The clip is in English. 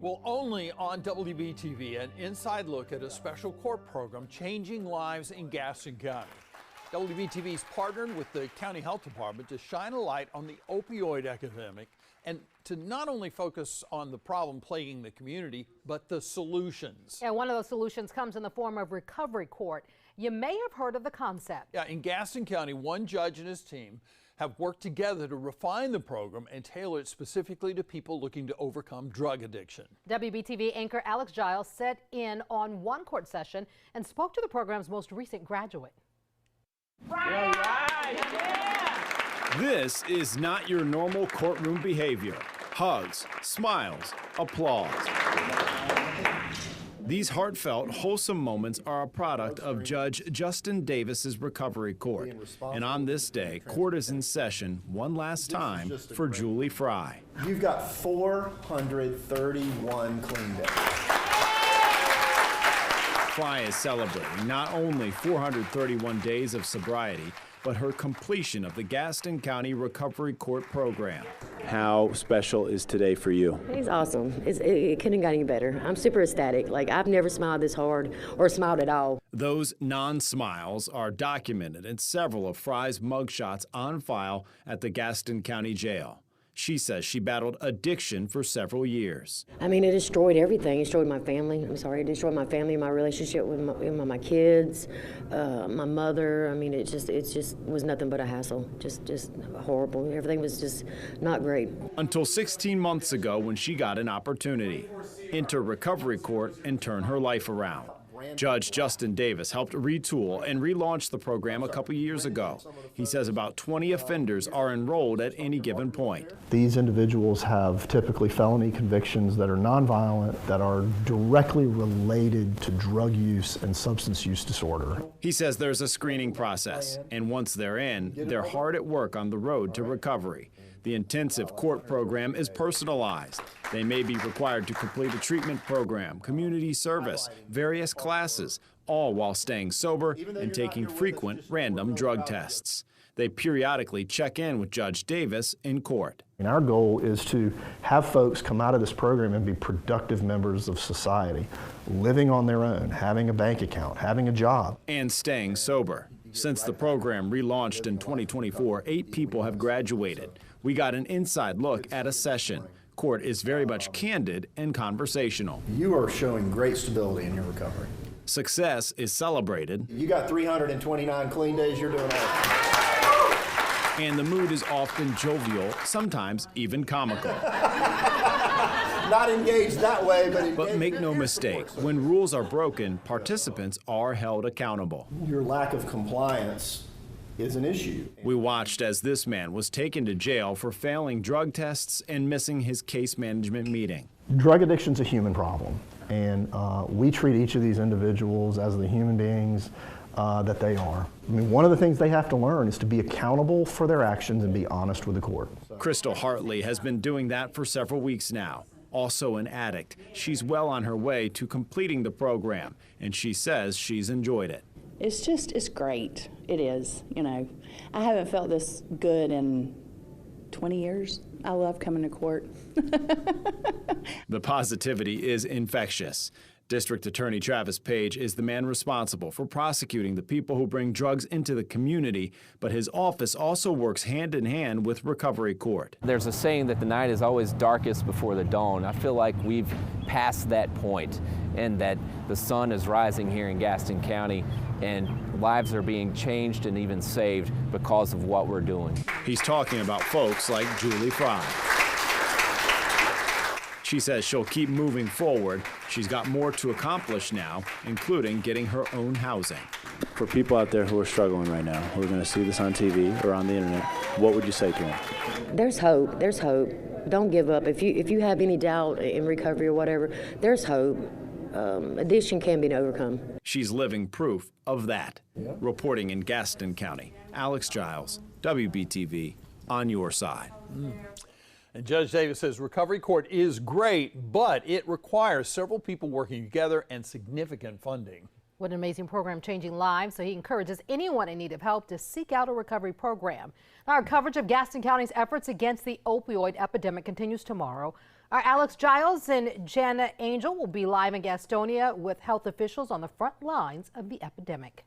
Well, only on WBTV, an inside look at a special court program changing lives in Gaston County. WBTV's partnered with the County Health Department to shine a light on the opioid epidemic and to not only focus on the problem plaguing the community, but the solutions. Yeah, one of those solutions comes in the form of recovery court. You may have heard of the concept. Yeah, in Gaston County, one judge and his team have worked together to refine the program and tailor it specifically to people looking to overcome drug addiction. WBTV anchor Alex Giles sat in on one court session and spoke to the program's most recent graduate. This is not your normal courtroom behavior. Hugs, smiles, applause. These heartfelt, wholesome moments are a product of Judge Justin Davis's recovery court. And on this day, court is in session one last time for Julie Fry. You've got 431 clean days. Fry is celebrating not only 431 days of sobriety, but her completion of the Gaston County Recovery Court program. How special is today for you? It's awesome. It couldn't have got any better. I'm super ecstatic. Like, I've never smiled this hard or smiled at all. Those non-smiles are documented in several of Fry's mugshots on file at the Gaston County Jail. She says she battled addiction for several years. I mean, it destroyed everything. It destroyed my family. I'm sorry, it destroyed my family, my relationship with my kids, my mother. I mean, it just was nothing but a hassle. Just horrible. Everything was just not great. Until 16 months ago when she got an opportunity. Enter recovery court and turn her life around. Judge Justin Davis helped retool and relaunch the program a couple years ago. He says about 20 offenders are enrolled at any given point. These individuals have typically felony convictions that are nonviolent, that are directly related to drug use and substance use disorder. He says there's a screening process, and once they're in, they're hard at work on the road to recovery. The intensive court program is personalized. They may be required to complete a treatment program, community service, various classes, all while staying sober and taking frequent random drug tests. They periodically check in with Judge Davis in court. And our goal is to have folks come out of this program and be productive members of society, living on their own, having a bank account, having a job. And staying sober. Since the program relaunched in 2024, 8 people have graduated. We got an inside look at a session. Court is very much candid and conversational. You are showing great stability in your recovery. Success is celebrated. You got 329 clean days, you're doing all right. And the mood is often jovial, sometimes even comical. Not engaged that way, but engaged. But make no mistake, when rules are broken, participants are held accountable. Your lack of compliance is an issue. We watched as this man was taken to jail for failing drug tests and missing his case management meeting. Drug addiction's a human problem, and we treat each of these individuals as the human beings that they are. I mean, one of the things they have to learn is to be accountable for their actions and be honest with the court. Crystal Hartley has been doing that for several weeks now. Also an addict, she's well on her way to completing the program, and she says she's enjoyed it. It's great. It is, you know. I haven't felt this good in 20 years. I love coming to court. The positivity is infectious. District Attorney Travis Page is the man responsible for prosecuting the people who bring drugs into the community, but his office also works hand in hand with Recovery Court. There's a saying that the night is always darkest before the dawn. I feel like we've passed that point and that the sun is rising here in Gaston County and lives are being changed and even saved because of what we're doing. He's talking about folks like Julie Fry. She says she'll keep moving forward. She's got more to accomplish now, including getting her own housing. For people out there who are struggling right now, who are going to see this on TV or on the internet, what would you say to them? There's hope. There's hope. Don't give up. If you have any doubt in recovery or whatever, there's hope. Addiction can be overcome. She's living proof of that. Yep. Reporting in Gaston County, Alex Giles, WBTV, on your side. And Judge Davis says recovery court is great, but it requires several people working together and significant funding. What an amazing program changing lives. So he encourages anyone in need of help to seek out a recovery program. Our coverage of Gaston County's efforts against the opioid epidemic continues tomorrow. Our Alex Giles and Jana Angel will be live in Gastonia with health officials on the front lines of the epidemic.